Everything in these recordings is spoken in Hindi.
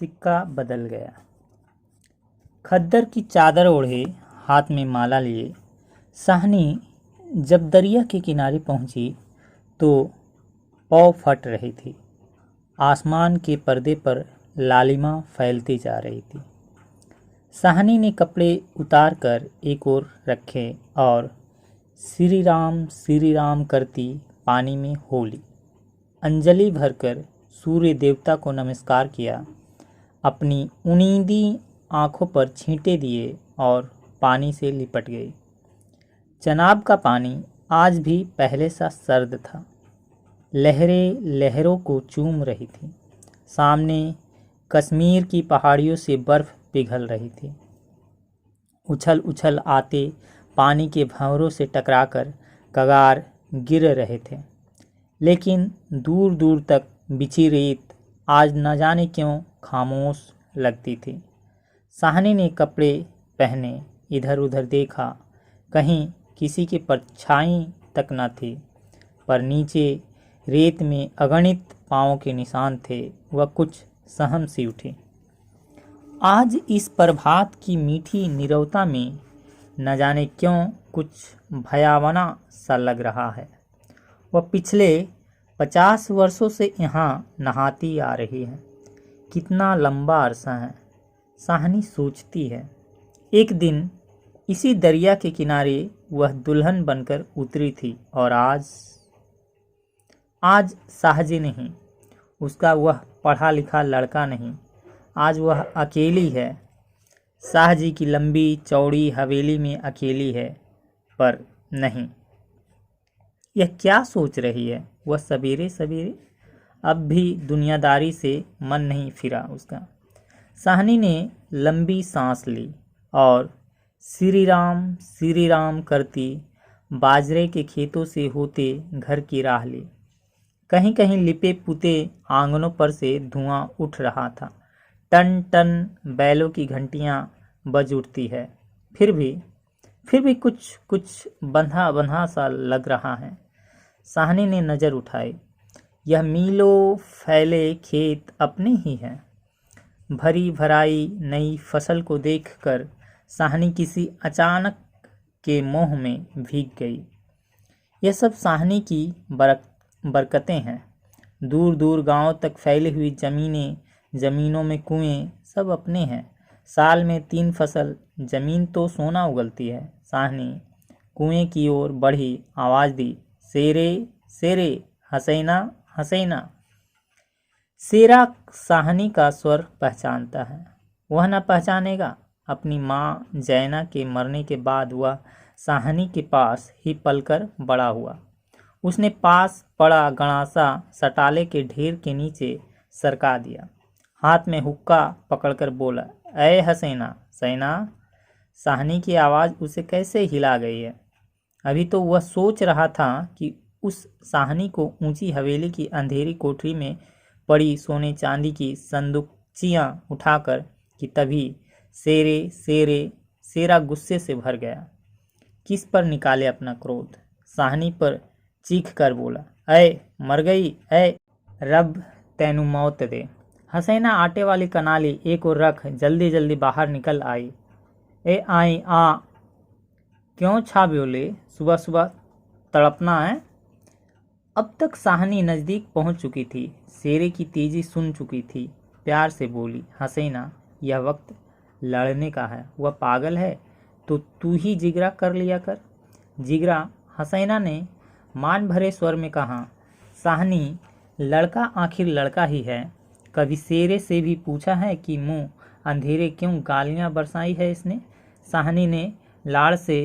सिक्का बदल गया। खद्दर की चादर ओढ़े, हाथ में माला लिए, साहनी जब दरिया के किनारे पहुंची तो पौ फट रही थी। आसमान के पर्दे पर लालिमा फैलती जा रही थी। साहनी ने कपड़े उतार कर एक ओर रखे और श्री राम करती पानी में हो ली। अंजलि भरकर सूर्य देवता को नमस्कार किया, अपनी उनींदी आंखों पर छींटे दिए और पानी से लिपट गई। चनाब का पानी आज भी पहले सा सर्द था। लहरें लहरों को चूम रही थी। सामने कश्मीर की पहाड़ियों से बर्फ पिघल रही थी। उछल उछल आते पानी के भंवरों से टकराकर कगार गिर रहे थे। लेकिन दूर दूर तक बिछी रेत आज न जाने क्यों खामोश लगती थी। साहनी ने कपड़े पहने, इधर उधर देखा, कहीं किसी की परछाई तक न थी, पर नीचे रेत में अगणित पाँवों के निशान थे। वह कुछ सहम सी उठी। आज इस प्रभात की मीठी नीरवता में न जाने क्यों कुछ भयावना सा लग रहा है। वह पिछले 50 वर्षों से यहाँ नहाती आ रही है। कितना लंबा अरसा है, साहनी सोचती है। एक दिन इसी दरिया के किनारे वह दुल्हन बनकर उतरी थी और आज साहजी नहीं, उसका वह पढ़ा लिखा लड़का नहीं, आज वह अकेली है। साहजी की लंबी चौड़ी हवेली में अकेली है, पर नहीं। यह क्या सोच रही है वह सवेरे सवेरे? अब भी दुनियादारी से मन नहीं फिरा उसका। साहनी ने लंबी सांस ली और श्री राम करती बाजरे के खेतों से होते घर की राह ली। कहीं कहीं लिपे पुते आंगनों पर से धुआं उठ रहा था। टन टन बैलों की घंटियां बज उठती है। फिर भी कुछ कुछ बंधा बंधा सा लग रहा है। साहनी ने नज़र उठाई। यह मीलों फैले खेत अपने ही हैं। भरी भराई नई फसल को देखकर साहनी किसी अचानक के मोह में भीग गई। यह सब साहनी की बरकतें हैं। दूर दूर गांव तक फैली हुई जमीनों में कुएं सब अपने हैं। साल में 3 फसल जमीन तो सोना उगलती है। साहनी कुएं की ओर बढ़ी, आवाज दी, शेरे शेरे, हसैना हसैना। शेरा साहनी का स्वर पहचानता है। वह न पहचानेगा? अपनी माँ जैना के मरने के बाद वह साहनी के पास ही पलकर बड़ा हुआ। उसने पास पड़ा गणासा सटाले के ढेर के नीचे सरका दिया। हाथ में हुक्का पकड़कर बोला, ऐ हसैना सैना। साहनी की आवाज़ उसे कैसे हिला गई है। अभी तो वह सोच रहा था कि उस साहनी को ऊंची हवेली की अंधेरी कोठरी में पड़ी सोने चांदी की संदूकचियाँ उठाकर कि तभी शेरा गुस्से से भर गया। किस पर निकाले अपना क्रोध? साहनी पर चीख कर बोला, ऐ मर गई, ऐ रब तैनू मौत दे। हसैना आटे वाली कनाली एक और रख जल्दी जल्दी बाहर निकल आई। ए आई आ, क्यों छा बोले, सुबह सुबह तड़पना है। अब तक साहनी नज़दीक पहुंच चुकी थी। शेरे की तेजी सुन चुकी थी। प्यार से बोली, हसैना यह वक्त लड़ने का है। वह पागल है तो तू ही जिगरा कर लिया कर। जिगरा? हसैना ने मान भरे स्वर में कहा। साहनी, लड़का आखिर लड़का ही है। कभी शेरे से भी पूछा है कि मुंह अंधेरे क्यों गालियां बरसाई है इसने? साहनी ने लाड़ से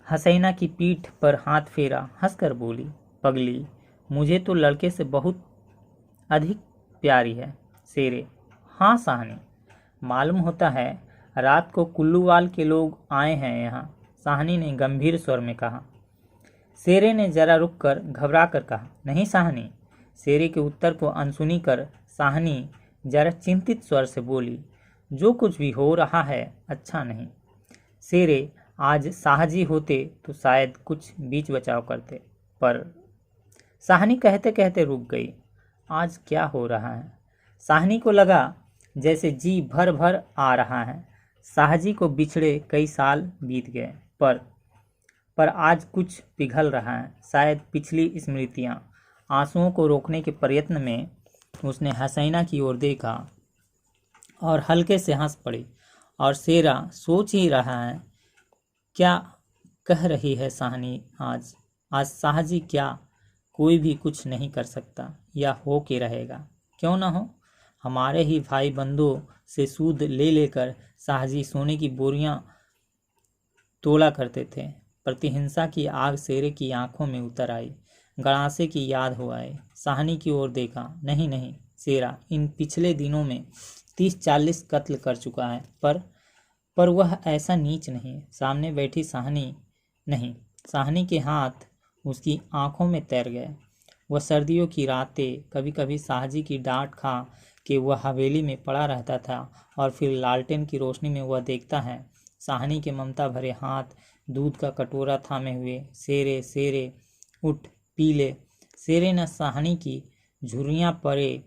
हसैना की पीठ पर हाथ फेरा, हंसकर बोली, पगली, मुझे तो लड़के से बहुत अधिक प्यारी है। शेरे, हाँ साहनी, मालूम होता है रात को कुल्लूवाल के लोग आए हैं यहाँ। साहनी ने गंभीर स्वर में कहा। शेरे ने जरा रुककर घबरा कर कहा, नहीं साहनी। शेरे के उत्तर को अनसुनी कर साहनी जरा चिंतित स्वर से बोली, जो कुछ भी हो रहा है अच्छा नहीं। शेरे, आज साहजी होते तो शायद कुछ बीच बचाव करते, पर साहनी कहते कहते रुक गई। आज क्या हो रहा है? साहनी को लगा जैसे जी भर भर आ रहा है। साहजी को बिछड़े कई साल बीत गए, पर आज कुछ पिघल रहा है। शायद पिछली स्मृतियाँ। आंसुओं को रोकने के प्रयत्न में उसने हसैना की ओर देखा और हल्के से हंस पड़ी। और शेरा सोच ही रहा है, क्या कह रही है साहनी आज? आज साहजी क्या? कोई भी कुछ नहीं कर सकता, या हो के रहेगा। क्यों ना हो? हमारे ही भाई बंधुओं से सूद ले लेकर साहजी सोने की बोरियां तोला करते थे। प्रतिहिंसा की आग शेरे की आंखों में उतर आई। गड़ासे की याद हो आए। साहनी की ओर देखा। नहीं नहीं, शेरा इन पिछले दिनों में 30-40 कत्ल कर चुका है, पर वह ऐसा नीच नहीं। सामने बैठी साहनी नहीं, साहनी के हाथ उसकी आंखों में तैर गए। वह सर्दियों की रातें कभी कभी साहजी की डांट खा के वह हवेली में पड़ा रहता था, और फिर लालटेन की रोशनी में वह देखता है साहनी के ममता भरे हाथ दूध का कटोरा थामे हुए। शेरे शेरे उठ पी ले। शेरे ने साहनी की झुर्रियां परे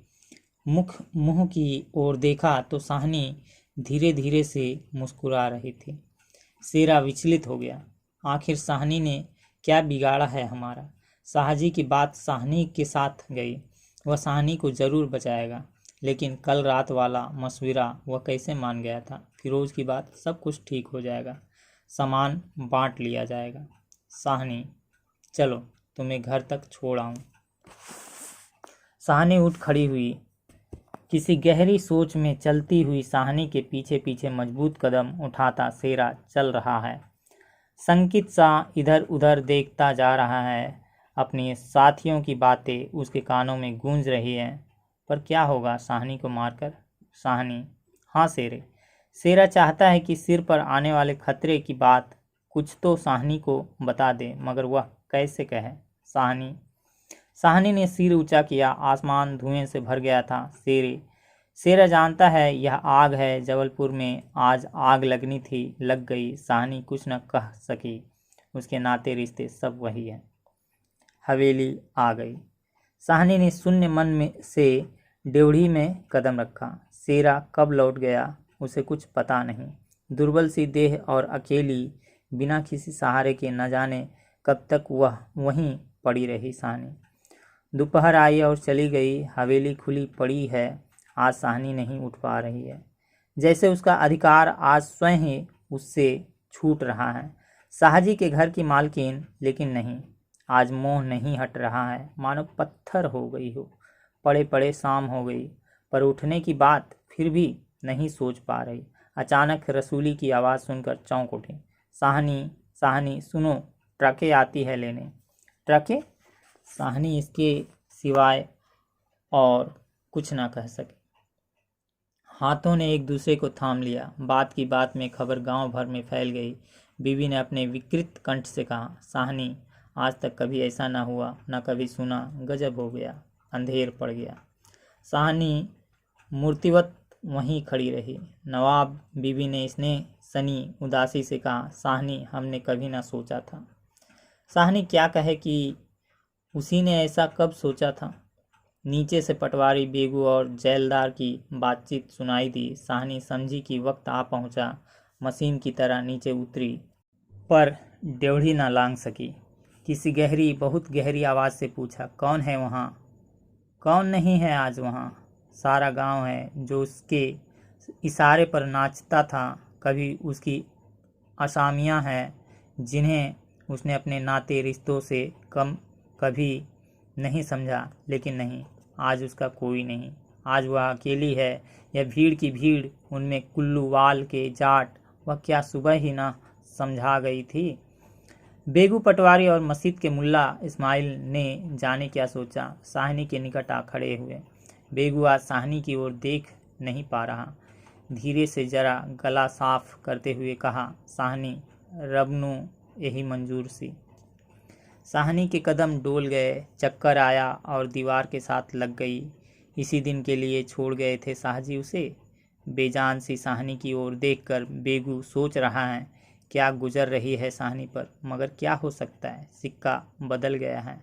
मुंह की ओर देखा तो साहनी धीरे धीरे से मुस्कुरा रही थी। शेरा विचलित हो गया। आखिर साहनी ने क्या बिगाड़ा है हमारा? साहजी की बात साहनी के साथ गई। वह साहनी को जरूर बचाएगा, लेकिन कल रात वाला मशविरा वह कैसे मान गया था? फिरोज की बात, सब कुछ ठीक हो जाएगा, सामान बांट लिया जाएगा। साहनी, चलो तुम्हें घर तक छोड़ आऊं। साहनी उठ खड़ी हुई। किसी गहरी सोच में चलती हुई साहनी के पीछे पीछे मजबूत कदम उठाता शेरा चल रहा है। संकित सा इधर उधर देखता जा रहा है। अपने साथियों की बातें उसके कानों में गूंज रही हैं। पर क्या होगा साहनी को मारकर? साहनी, हाँ शेरे। शेरा चाहता है कि सिर पर आने वाले खतरे की बात कुछ तो साहनी को बता दे, मगर वह कैसे कहे? साहनी ने सिर ऊंचा किया। आसमान धुएं से भर गया था। शेरा जानता है यह आग है। जबलपुर में आज आग लगनी थी, लग गई। साहनी कुछ न कह सकी। उसके नाते रिश्ते सब वही है। हवेली आ गई। साहनी ने शून्य मन में से ड्योढ़ी में कदम रखा। शेरा कब लौट गया उसे कुछ पता नहीं। दुर्बल सी देह और अकेली, बिना किसी सहारे के, न जाने कब तक वह वहीं पड़ी रही। साहनी, दोपहर आई और चली गई। हवेली खुली पड़ी है। आज साहनी नहीं उठ पा रही है, जैसे उसका अधिकार आज स्वयं ही उससे छूट रहा है। साहजी के घर की मालकिन, लेकिन नहीं, आज मोह नहीं हट रहा है, मानो पत्थर हो गई हो। पड़े पड़े शाम हो गई, पर उठने की बात फिर भी नहीं सोच पा रही। अचानक रसूली की आवाज़ सुनकर चौंक उठी। साहनी, साहनी सुनो, ट्रकें आती है लेने। ट्रकें? साहनी इसके सिवाय और कुछ ना कह सके। हाथों ने एक दूसरे को थाम लिया। बात की बात में खबर गांव भर में फैल गई। बीवी ने अपने विकृत कंठ से कहा, साहनी, आज तक कभी ऐसा ना हुआ, ना कभी सुना। गजब हो गया। अंधेर पड़ गया। साहनी मूर्तिवत वहीं खड़ी रही। नवाब, बीवी ने स्नेह सनी उदासी से कहा, साहनी, हमने कभी ना सोचा था। साहनी क्या कहे कि उसी ने ऐसा कब सोचा था। नीचे से पटवारी, बेगू और जैलदार की बातचीत सुनाई दी। साहनी समझी कि वक्त आ पहुंचा। मशीन की तरह नीचे उतरी, पर ड्योढ़ी ना लांघ सकी। किसी गहरी, बहुत गहरी आवाज़ से पूछा, कौन है वहाँ? कौन नहीं है आज वहाँ? सारा गांव है, जो उसके इशारे पर नाचता था। कभी उसकी असामियाँ हैं, जिन्हें उसने अपने नाते रिश्तों से कम कभी नहीं समझा, लेकिन नहीं, आज उसका कोई नहीं। आज वह अकेली है। यह भीड़ की भीड़, उनमें कुल्लूवाल के जाट, वह क्या सुबह ही ना समझा गई थी। बेगू, पटवारी और मस्जिद के मुल्ला इस्माइल ने जाने क्या सोचा, साहनी के निकट आ खड़े हुए। बेगू आज साहनी की ओर देख नहीं पा रहा। धीरे से जरा गला साफ करते हुए कहा, साहनी, रबनू यही मंजूर सी। साहनी के कदम डोल गए, चक्कर आया और दीवार के साथ लग गई। इसी दिन के लिए छोड़ गए थे साहजी उसे। बेजान सी साहनी की ओर देखकर बेगू सोच रहा है क्या गुजर रही है साहनी पर, मगर क्या हो सकता है, सिक्का बदल गया है।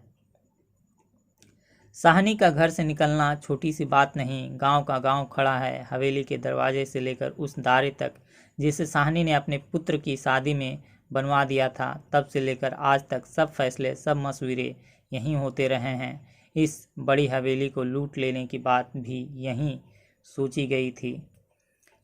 साहनी का घर से निकलना छोटी सी बात नहीं। गांव का गांव खड़ा है, हवेली के दरवाजे से लेकर उस दारे तक जिसे साहनी ने अपने पुत्र की शादी में बनवा दिया था। तब से लेकर आज तक सब फैसले, सब मशवरे यहीं होते रहे हैं। इस बड़ी हवेली को लूट लेने की बात भी यहीं सोची गई थी।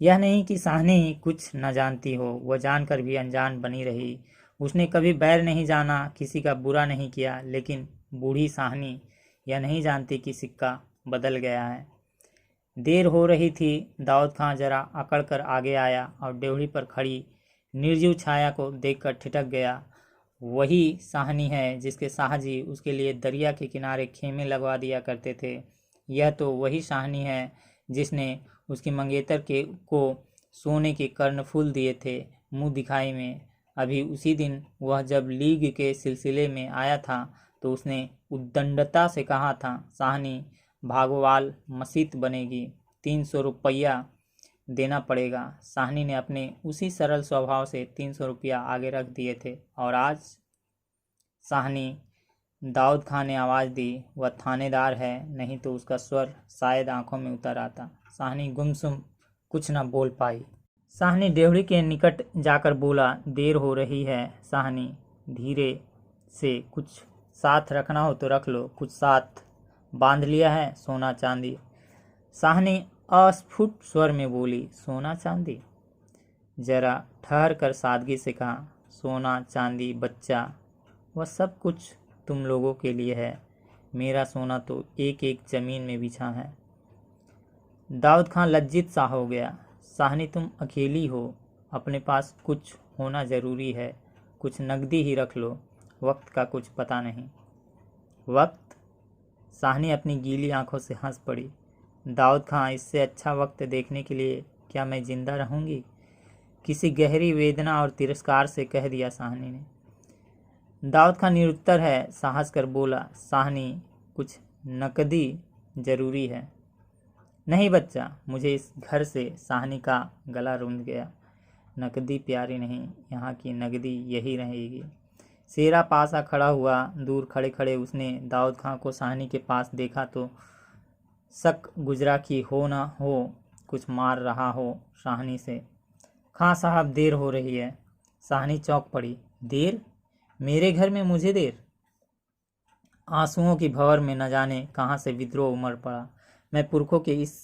यह नहीं कि साहनी कुछ न जानती हो, वह जानकर भी अनजान बनी रही। उसने कभी बैर नहीं जाना, किसी का बुरा नहीं किया। लेकिन बूढ़ी साहनी यह नहीं जानती कि सिक्का बदल गया है। देर हो रही थी। दाऊद खां जरा अकड़ कर आगे आया और डेवढ़ी पर खड़ी निर्जीव छाया को देखकर ठिठक गया। वही साहनी है जिसके शाहजी उसके लिए दरिया के किनारे खेमे लगवा दिया करते थे। यह तो वही साहनी है जिसने उसकी मंगेतर को सोने के कर्णफूल दिए थे मुंह दिखाई में। अभी उसी दिन वह जब लीग के सिलसिले में आया था तो उसने उद्दंडता से कहा था, साहनी भागोवाल मसीत बनेगी, 300 रुपया देना पड़ेगा। साहनी ने अपने उसी सरल स्वभाव से 300 रुपया आगे रख दिए थे। और आज साहनी, दाऊद खां ने आवाज़ दी, वह थानेदार है, नहीं तो उसका स्वर शायद आंखों में उतर आता। साहनी गुमसुम कुछ न बोल पाई। साहनी डेवढ़ी के निकट जाकर बोला, देर हो रही है साहनी, धीरे से, कुछ साथ रखना हो तो रख लो। कुछ साथ बांध लिया है? सोना चांदी? साहनी अस्फुट स्वर में बोली, सोना चांदी? जरा ठहर कर सादगी से कहा, सोना चांदी बच्चा वह सब कुछ तुम लोगों के लिए है। मेरा सोना तो एक एक जमीन में बिछा है। दाऊद खां लज्जित सा हो गया। साहनी तुम अकेली हो, अपने पास कुछ होना जरूरी है। कुछ नकदी ही रख लो, वक्त का कुछ पता नहीं। वक्त? साहनी अपनी गीली आंखों से हंस पड़ी। दाऊद खां, इससे अच्छा वक्त देखने के लिए क्या मैं जिंदा रहूंगी? किसी गहरी वेदना और तिरस्कार से कह दिया साहनी ने। दाऊद खां निरुत्तर है साहस कर बोला, साहनी कुछ नकदी जरूरी है। नहीं बच्चा, मुझे इस घर से। साहनी का गला रुंध गया। नकदी प्यारी नहीं, यहाँ की नकदी यही रहेगी। शेरा पासा खड़ा हुआ। दूर खड़े खड़े उसने दाऊद खां को साहनी के पास देखा तो शक गुजरा कि हो न हो कुछ मार रहा हो साहनी से। खां साहब, देर हो रही है। साहनी चौंक पड़ी। देर? मेरे घर में मुझे देर? आंसुओं की भंवर में न जाने कहाँ से विद्रोह उमड़ पड़ा। मैं पुरखों के इस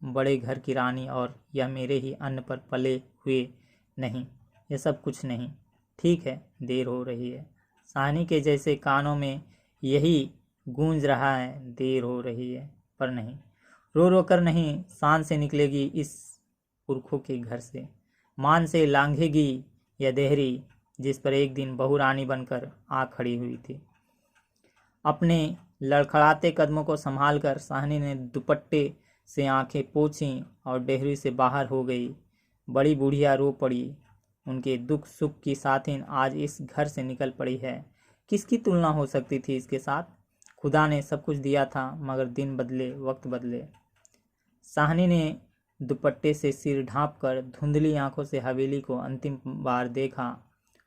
बड़े घर की रानी, और यह मेरे ही अन्न पर पले हुए नहीं। यह सब कुछ नहीं। ठीक है, देर हो रही है। साहनी के जैसे कानों में यही गूंज रहा है, देर हो रही है, पर नहीं, रो रो कर नहीं, शान से निकलेगी इस पुरखों के घर से। मान से लांघेगी यह देहरी जिस पर एक दिन बहू रानी बनकर आ खड़ी हुई थी। अपने लड़खड़ाते कदमों को संभाल कर साहनी ने दुपट्टे से आंखें पोंछी और डेहरी से बाहर हो गई। बड़ी बुढ़िया रो पड़ी। उनके दुख सुख की साथिन आज इस घर से निकल पड़ी है। किसकी तुलना हो सकती थी इसके साथ? खुदा ने सब कुछ दिया था, मगर दिन बदले, वक्त बदले। साहनी ने दुपट्टे से सिर ढांपकर धुंधली आंखों से हवेली को अंतिम बार देखा।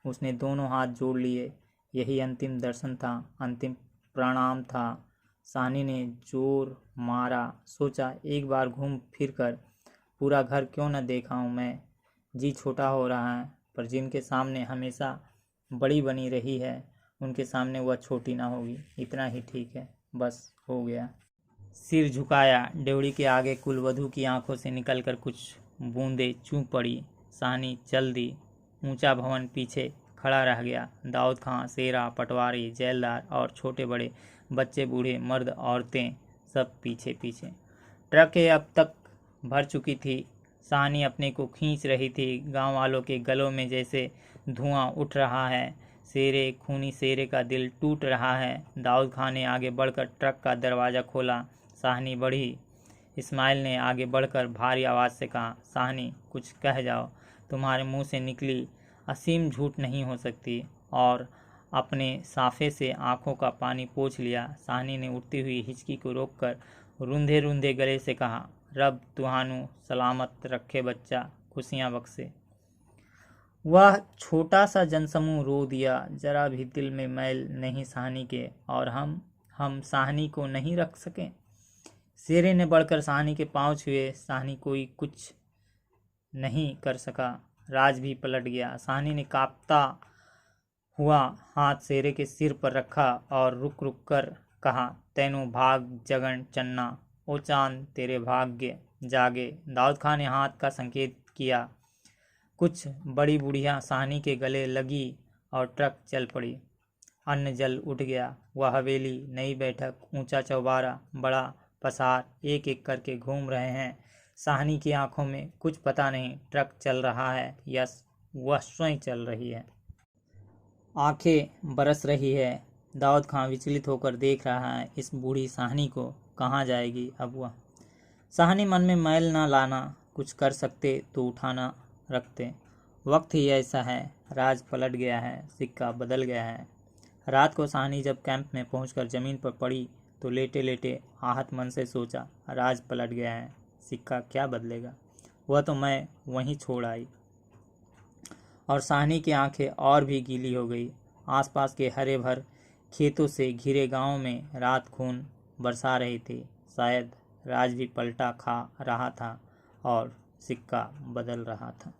उसने दोनों हाथ जोड़ लिए। यही अंतिम दर्शन था, अंतिम प्रणाम था। साहनी ने जोर मारा, सोचा एक बार घूम फिर कर पूरा घर क्यों न देखा हूँ मैं। जी छोटा हो रहा है, पर जिनके सामने हमेशा बड़ी बनी रही है उनके सामने वह छोटी ना होगी। इतना ही ठीक है, बस हो गया। सिर झुकाया। डेवढ़ी के आगे कुलवधू की आंखों से निकलकर कुछ बूंदें चूक पड़ी। साहनी चल दी। ऊंचा भवन पीछे खड़ा रह गया। दाऊद खां, शेरा, पटवारी, जेलदार और छोटे बड़े, बच्चे बूढ़े, मर्द औरतें सब पीछे पीछे। ट्रकें अब तक भर चुकी थी। साहनी अपने को खींच रही थी। गांव वालों के गलों में जैसे धुआं उठ रहा है। खूनी शेरे का दिल टूट रहा है। दाऊद खां ने आगे बढ़कर ट्रक का दरवाज़ा खोला। साहनी बढ़ी। इस्माइल ने आगे बढ़कर भारी आवाज़ से कहा, साहनी कुछ कह जाओ, तुम्हारे मुंह से निकली असीम झूठ नहीं हो सकती। और अपने साफे से आंखों का पानी पोंछ लिया। साहनी ने उठती हुई हिचकी को रोककर रूंधे रूंधे गले से कहा, रब तुहानू सलामत रखे बच्चा, खुशियाँ बख्शे। वह छोटा सा जनसमूह रो दिया। जरा भी दिल में मैल नहीं साहनी के। और हम हम साहनी को नहीं रख सके। शेरे ने बढ़कर साहनी के पाँव छुए। साहनी कोई कुछ नहीं कर सका। राज भी पलट गया। साहनी ने कांपता हुआ हाथ शेरे के सिर पर रखा और रुक रुक कर कहा, तैनू भाग जगन चन्ना, ओ चांद तेरे भाग्य जागे। दाऊद खान ने हाथ का संकेत किया। कुछ बड़ी बुढ़िया साहनी के गले लगी और ट्रक चल पड़ी। अन्न जल उठ गया। वह हवेली, नई बैठक, ऊंचा चौबारा, बड़ा पसार एक एक करके घूम रहे हैं। साहनी की आंखों में कुछ पता नहीं, ट्रक चल रहा है या वह स्वयं चल रही है। आंखें बरस रही है। दाऊद खान विचलित होकर देख रहा है इस बूढ़ी साहनी को। कहाँ जाएगी अब वह? साहनी मन में मैल न लाना, कुछ कर सकते तो उठाना रखते। वक्त ही ऐसा है। राज पलट गया है, सिक्का बदल गया है। रात को साहनी जब कैंप में पहुंचकर जमीन पर पड़ी तो लेटे लेटे आहत मन से सोचा, राज पलट गया है, सिक्का क्या बदलेगा? वह तो मैं वहीं छोड़ आई। और साहनी की आंखें और भी गीली हो गई। आसपास के हरे भर खेतों से घिरे गांव में रात खून बरसा रही थी। शायद राज भी पलटा खा रहा था और सिक्का बदल रहा था।